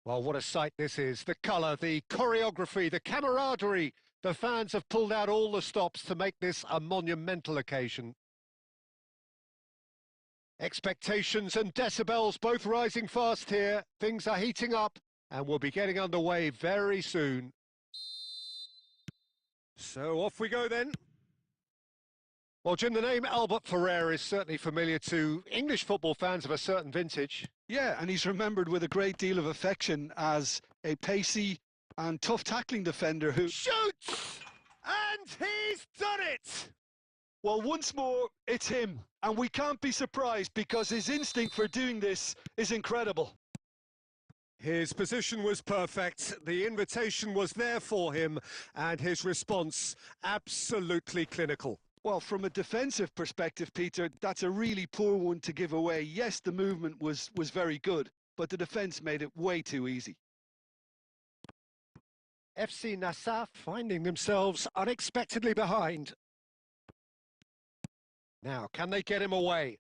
Well, what a sight this is. The colour, the choreography, the camaraderie. The fans have pulled out all the stops to make this a monumental occasion. Expectations and decibels both rising fast here. Things are heating up and we'll be getting underway very soon. So off we go then. Well, Jim, the name Albert Ferrer is certainly familiar to English football fans of a certain vintage. Yeah, and he's remembered with a great deal of affection as a pacey and tough tackling defender who shoots! And he's done it! Well, once more, it's him. And we can't be surprised because his instinct for doing this is incredible. His position was perfect, the invitation was there for him, and his response absolutely clinical. Well, from a defensive perspective, Peter, that's a really poor one to give away. Yes, the movement was very good, but the defence made it way too easy. FC Nassaf finding themselves unexpectedly behind. Now, can they get him away?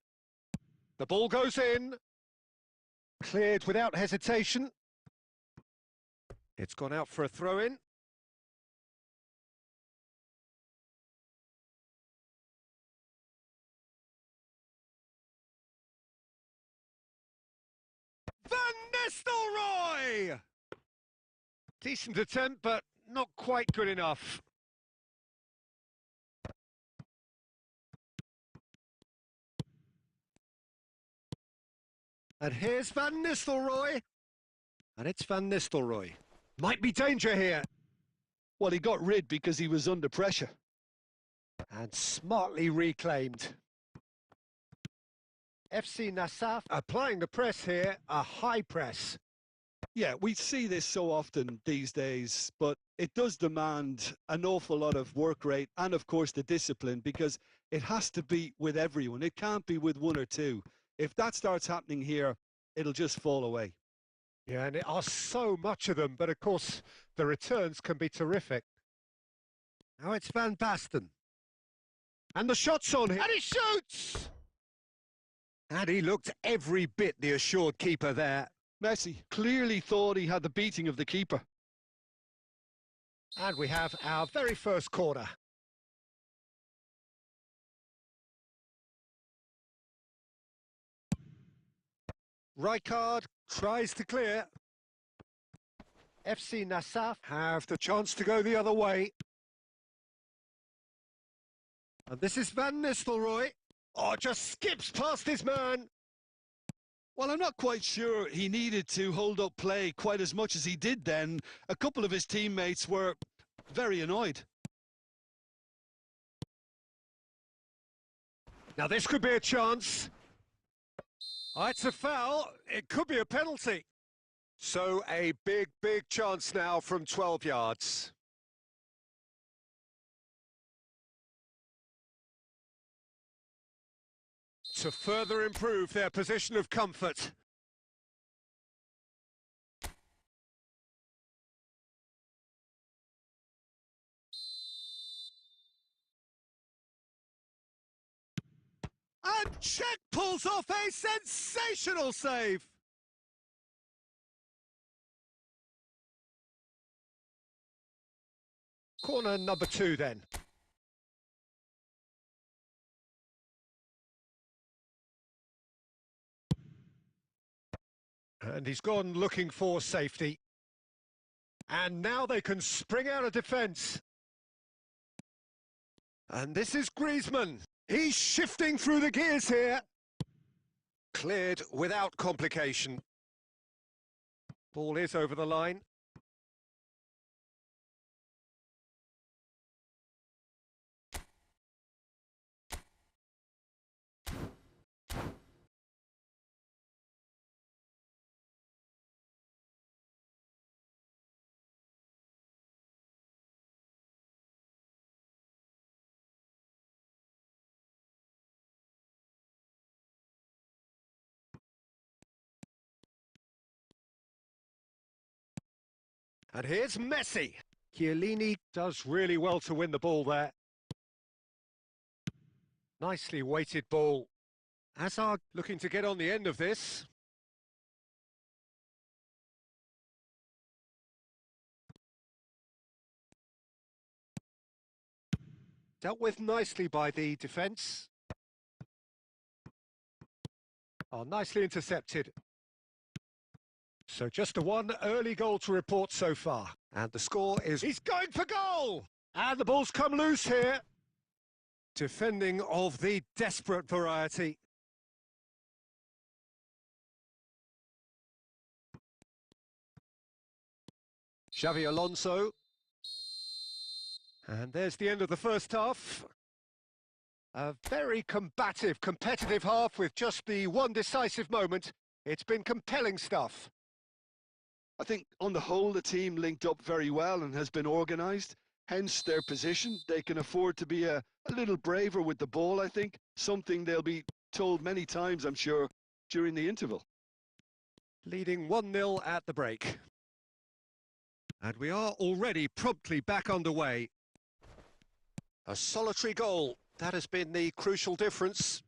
The ball goes in. Cleared without hesitation. It's gone out for a throw-in. Van Nistelrooy! Decent attempt, but not quite good enough. And here's Van Nistelrooy. And it's Van Nistelrooy. Might be danger here. Well, he got rid because he was under pressure. And smartly reclaimed. FC Nassaf applying the press here, a high press. Yeah, we see this so often these days, but it does demand an awful lot of work rate and, of course, the discipline, because it has to be with everyone. It can't be with one or two. If that starts happening here, it'll just fall away. Yeah, and there are so much of them, but of course, the returns can be terrific. Now it's Van Basten. And the shot's on him. And he shoots! And he looked every bit the assured keeper there. Messi clearly thought he had the beating of the keeper. And we have our very first corner. Rijkaard tries to clear. FC Nassaf have the chance to go the other way. And this is Van Nistelrooy. Oh, just skips past his man. Well, I'm not quite sure he needed to hold up play quite as much as he did then. A couple of his teammates were very annoyed. Now this could be a chance. Oh, it's a foul. It could be a penalty. So a big chance now from 12 yards. To further improve their position of comfort. And Czech pulls off a sensational save. Corner number 2 then. And he's gone looking for safety. And now they can spring out of defence. And this is Griezmann. He's shifting through the gears here. Cleared without complication. Ball is over the line. And here's Messi. Chiellini does really well to win the ball there. Nicely weighted ball. Hazard looking to get on the end of this. Dealt with nicely by the defence. Oh, nicely intercepted. So just the one early goal to report so far. And the score is... He's going for goal! And the ball's come loose here. Defending of the desperate variety. Xavi Alonso. And there's the end of the first half. A very combative, competitive half with just the one decisive moment. It's been compelling stuff. I think on the whole the team linked up very well and has been organised, hence their position. They can afford to be a little braver with the ball, I think, something they'll be told many times, I'm sure, during the interval. Leading 1-0 at the break. And we are already promptly back underway. A solitary goal, that has been the crucial difference.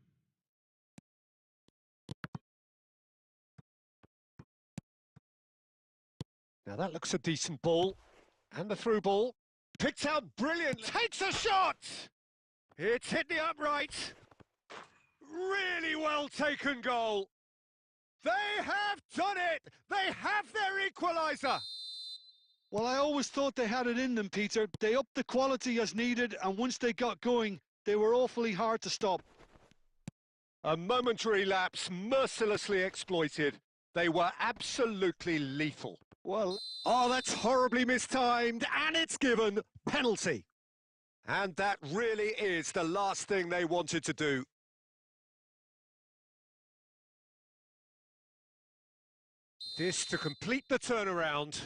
Now that looks a decent ball. And the through ball. Picked out brilliantly. Takes a shot! It's hit the upright. Really well taken goal. They have done it! They have their equaliser! Well, I always thought they had it in them, Peter. They upped the quality as needed, and once they got going, they were awfully hard to stop. A momentary lapse mercilessly exploited. They were absolutely lethal. Well, oh, that's horribly mistimed, and it's given penalty. And that really is the last thing they wanted to do. This to complete the turnaround.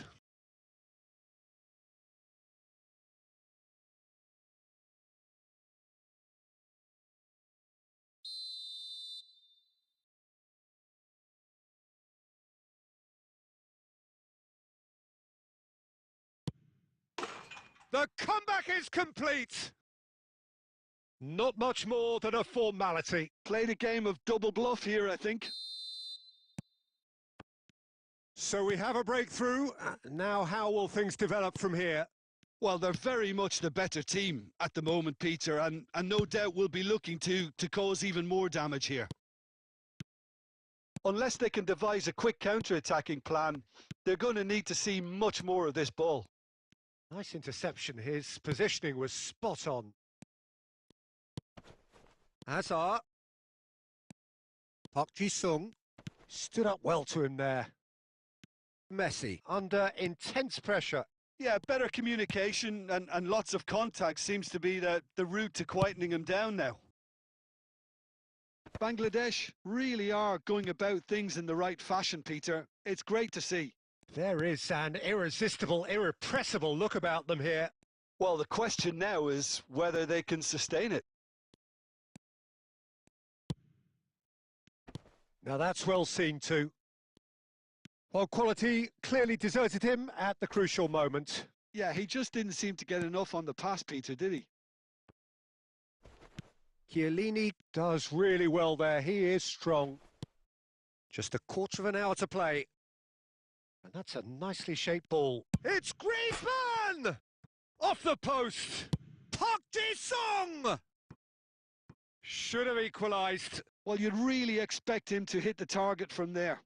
The comeback is complete. Not much more than a formality. Played a game of double bluff here, I think. So we have a breakthrough. Now how will things develop from here? Well, they're very much the better team at the moment, Peter, and no doubt will be looking to cause even more damage here. Unless they can devise a quick counter-attacking plan, they're going to need to see much more of this ball. Nice interception. His positioning was spot on. Hazard. Park Ji-sung stood up well to him there. Messi under intense pressure. Yeah, better communication and lots of contact seems to be the route to quietening him down now. Bangladesh really are going about things in the right fashion, Peter. It's great to see. There is an irresistible, irrepressible look about them here. Well, the question now is whether they can sustain it. Now that's well seen too. While quality clearly deserted him at the crucial moment. Yeah, he just didn't seem to get enough on the pass, Peter, did he? Chiellini does really well there. He is strong. Just a quarter of an hour to play. And that's a nicely shaped ball. It's Griezmann! Off the post. Park Ji-sung! Should have equalised. Well, you'd really expect him to hit the target from there.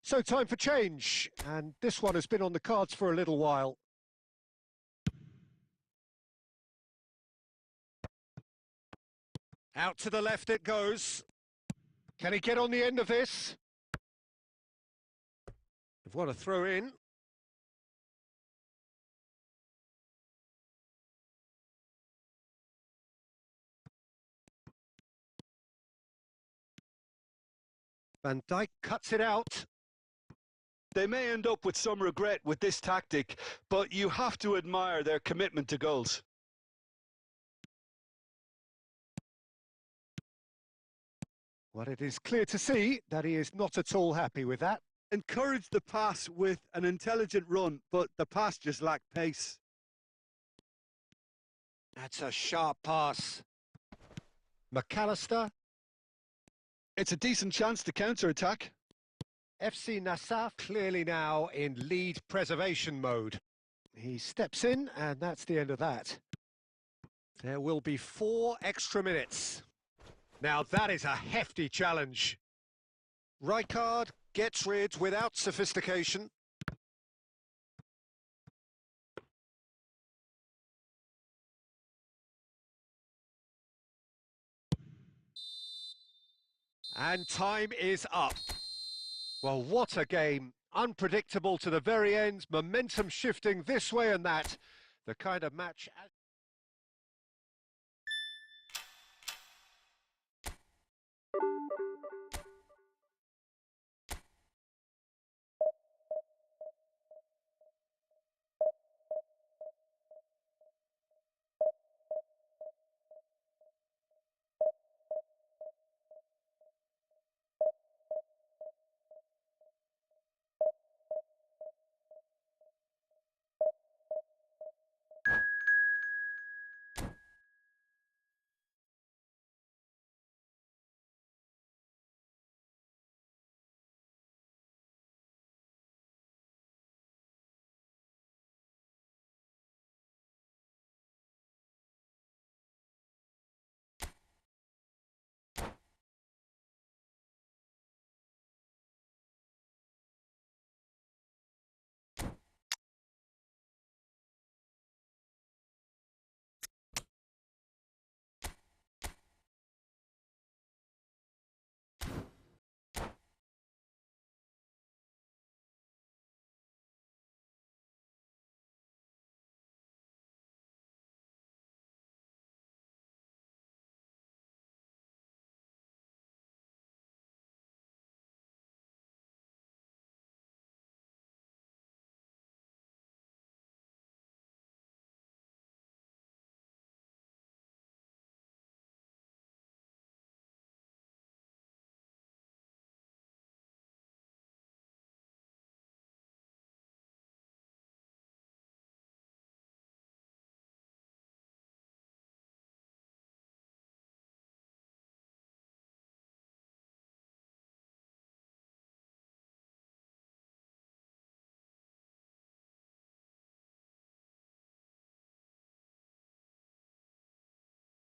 So time for change. And this one has been on the cards for a little while. Out to the left it goes. Can he get on the end of this? What a throw in. Van Dijk cuts it out. They may end up with some regret with this tactic, but you have to admire their commitment to goals. Well, it is clear to see that he is not at all happy with that. Encouraged the pass with an intelligent run, but the pass just lacked pace. That's a sharp pass. McAllister. It's a decent chance to counter-attack. FC Nassau clearly now in lead preservation mode. He steps in, and that's the end of that. There will be 4 extra minutes. Now that is a hefty challenge. Rijkaard gets rid without sophistication. And time is up. Well, what a game. Unpredictable to the very end, momentum shifting this way and that. The kind of match...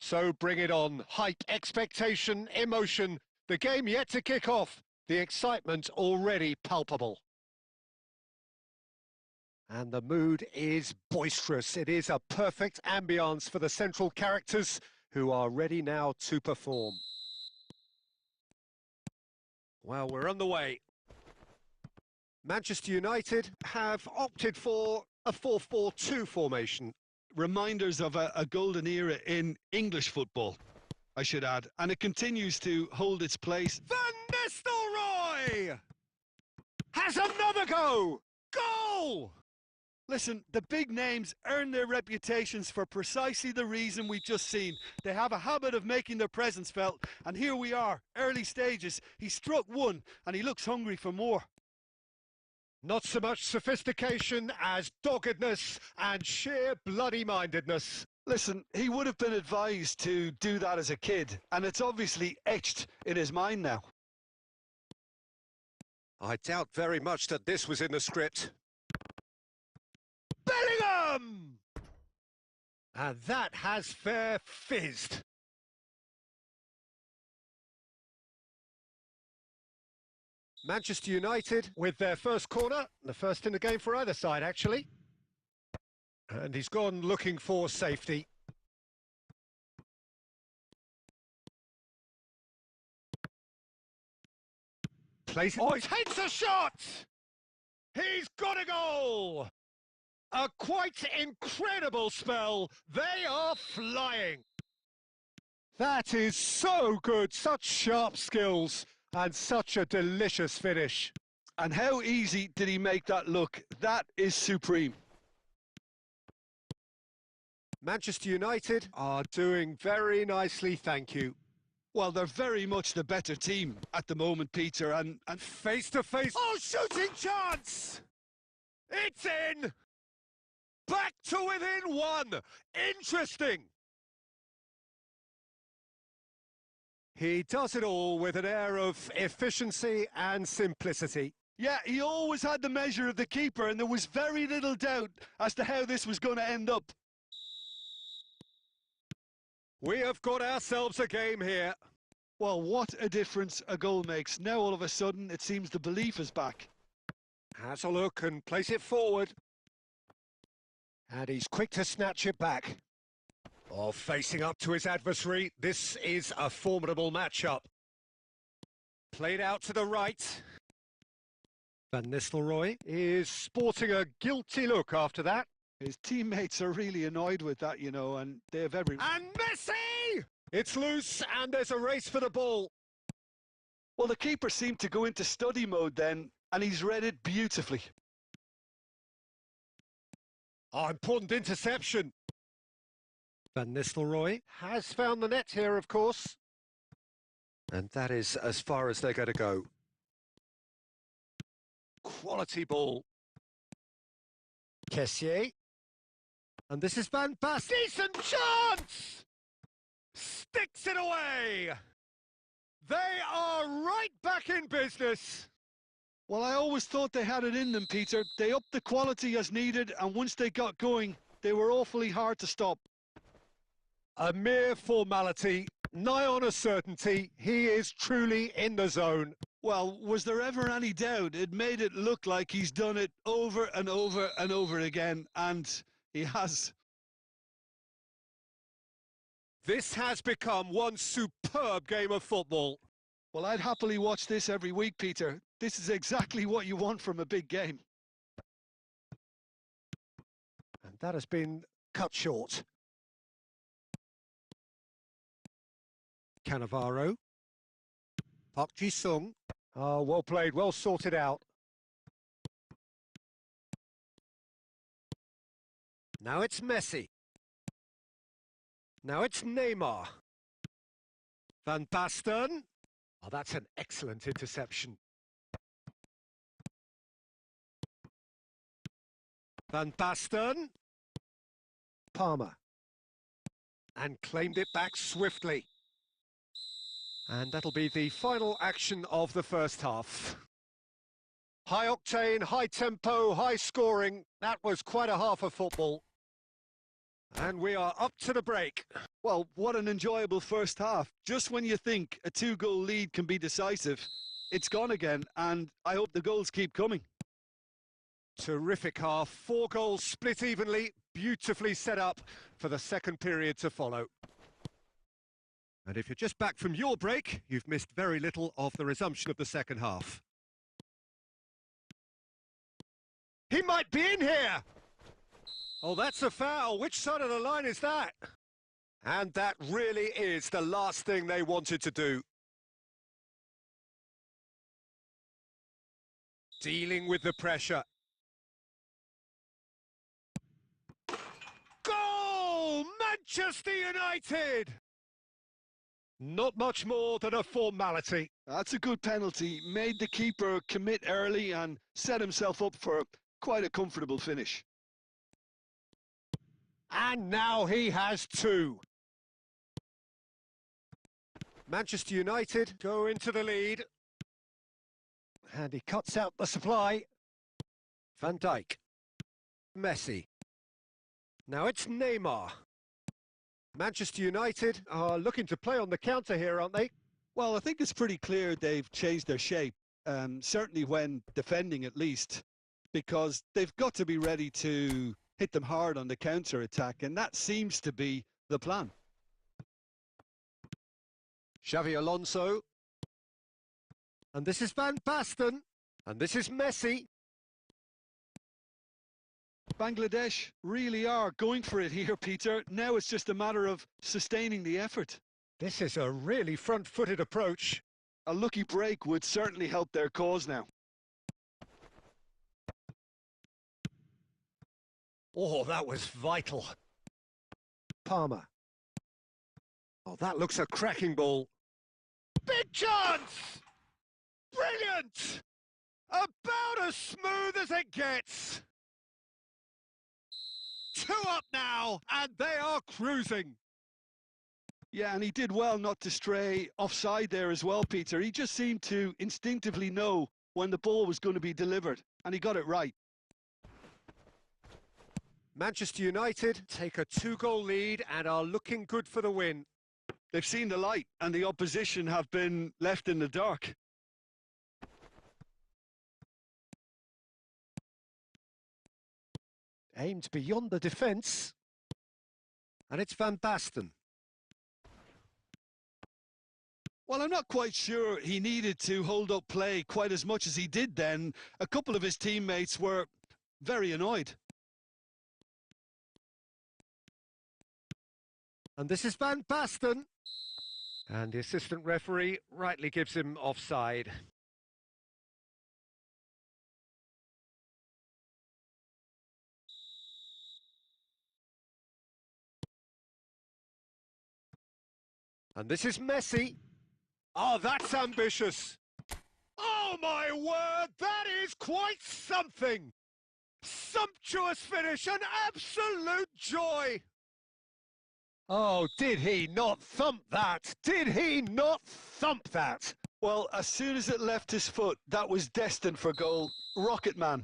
So bring it on. Hype, expectation, emotion. The game yet to kick off. The excitement already palpable. And the mood is boisterous. It is a perfect ambience for the central characters who are ready now to perform. Well, we're on the way. Manchester United have opted for a 4-4-2 formation. Reminders of a golden era in English football, I should add. And it continues to hold its place. Van Nistelrooy has another go! Goal! Listen, the big names earn their reputations for precisely the reason we've just seen. They have a habit of making their presence felt, and here we are, early stages. He struck one, and he looks hungry for more. Not so much sophistication as doggedness and sheer bloody-mindedness. Listen, he would have been advised to do that as a kid, and it's obviously etched in his mind now. I doubt very much that this was in the script. Bellingham! And that has fair fizzed. Manchester United with their first corner, the first in the game for either side, actually. And he's gone looking for safety. Plays. Oh, he takes a shot! He's got a goal! A quite incredible spell. They are flying. That is so good. Such sharp skills and such a delicious finish. And how easy did he make that look? That is supreme. Manchester United are doing very nicely, thank you. Well, they're very much the better team at the moment, Peter, and face to face. Oh, shooting chance! It's in! Back to within one! Interesting! He does it all with an air of efficiency and simplicity. Yeah, he always had the measure of the keeper, and there was very little doubt as to how this was going to end up. We have got ourselves a game here. Well, what a difference a goal makes. Now, all of a sudden, it seems the belief is back. Has a look and place it forward. And he's quick to snatch it back. Oh, facing up to his adversary, this is a formidable matchup. Played out to the right. Van Nistelrooy is sporting a guilty look after that. His teammates are really annoyed with that, you know, and they have every... And Messi! It's loose and there's a race for the ball. Well, the keeper seemed to go into study mode then, and he's read it beautifully. Oh, important interception. Van Nistelrooy has found the net here, of course. And that is as far as they're going to go. Quality ball. Kessier. And this is Van Basten. Decent chance! Sticks it away! They are right back in business. Well, I always thought they had it in them, Peter. They upped the quality as needed, and once they got going, they were awfully hard to stop. A mere formality, nigh on a certainty. He is truly in the zone. Well, was there ever any doubt? It made it look like he's done it over and over and over again, and he has. This has become one superb game of football. Well, I'd happily watch this every week, Peter. This is exactly what you want from a big game. And that has been cut short. Cannavaro. Park Ji-sung. Oh, well played, well sorted out. Now it's Messi. Now it's Neymar. Van Basten. Oh, that's an excellent interception. Van Basten. Palmer. And claimed it back swiftly. And that'll be the final action of the first half. High octane, high tempo, high scoring. That was quite a half of football. And we are up to the break. Well, what an enjoyable first half. Just when you think a 2-goal lead can be decisive, it's gone again, and I hope the goals keep coming. Terrific half. 4 goals split evenly, beautifully set up for the second period to follow. And if you're just back from your break, you've missed very little of the resumption of the second half. He might be in here! Oh, that's a foul. Which side of the line is that? And that really is the last thing they wanted to do. Dealing with the pressure. Goal! Manchester United! Not much more than a formality. That's a good penalty. Made the keeper commit early and set himself up for quite a comfortable finish. And now he has 2. Manchester United go into the lead. And he cuts out the supply. Van Dijk. Messi. Now it's Neymar. Manchester United are looking to play on the counter here, aren't they? Well, I think it's pretty clear they've changed their shape, certainly when defending at least, because they've got to be ready to hit them hard on the counter-attack, and that seems to be the plan. Xavi Alonso. And this is Van Basten. And this is Messi. Bangladesh really are going for it here, Peter. Now it's just a matter of sustaining the effort. This is a really front-footed approach. A lucky break would certainly help their cause now. Oh, that was vital. Palmer. Oh, that looks a cracking ball. Big chance! Brilliant! About as smooth as it gets. 2 up now, and they are cruising. Yeah, and he did well not to stray offside there as well, Peter. He just seemed to instinctively know when the ball was going to be delivered, and he got it right. Manchester United take a 2-goal lead and are looking good for the win. They've seen the light, and the opposition have been left in the dark. Aimed beyond the defence. And it's Van Basten. Well, I'm not quite sure he needed to hold up play quite as much as he did then. A couple of his teammates were very annoyed. And this is Van Basten. And the assistant referee rightly gives him offside. And this is Messi. Oh, that's ambitious. Oh, my word, that is quite something. Sumptuous finish, an absolute joy. Oh, did he not thump that? Did he not thump that? Well, as soon as it left his foot, that was destined for goal. Rocket man.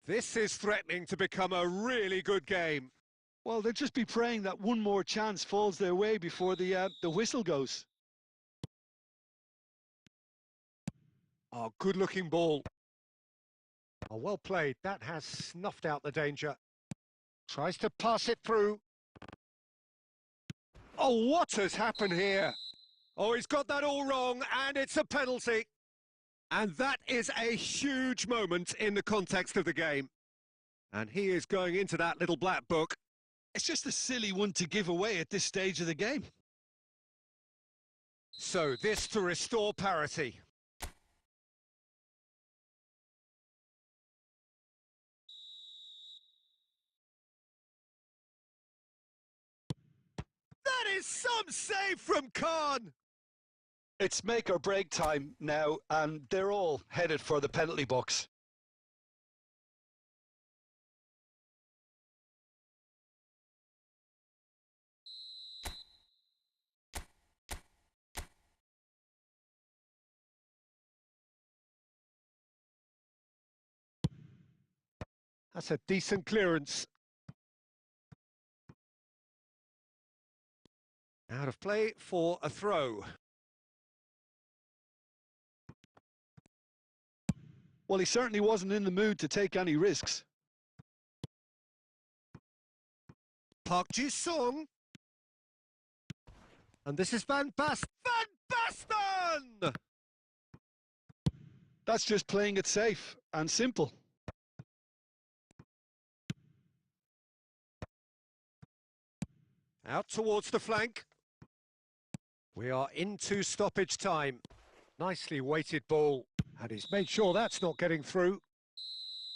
This is threatening to become a really good game. Well, they'll just be praying that one more chance falls their way before the whistle goes. Oh, good-looking ball. Oh, well played. That has snuffed out the danger. Tries to pass it through. Oh, what has happened here? Oh, he's got that all wrong, and it's a penalty. And that is a huge moment in the context of the game. And he is going into that little black book. It's just a silly one to give away at this stage of the game. So this to restore parity. That is some save from Khan. It's make or break time now, and they're all headed for the penalty box. That's a decent clearance. Out of play for a throw. Well, he certainly wasn't in the mood to take any risks. Park Ji-sung. And this is Van Basten. Van Basten! That's just playing it safe and simple. Out towards the flank. We are into stoppage time. Nicely weighted ball. And he's made sure that's not getting through.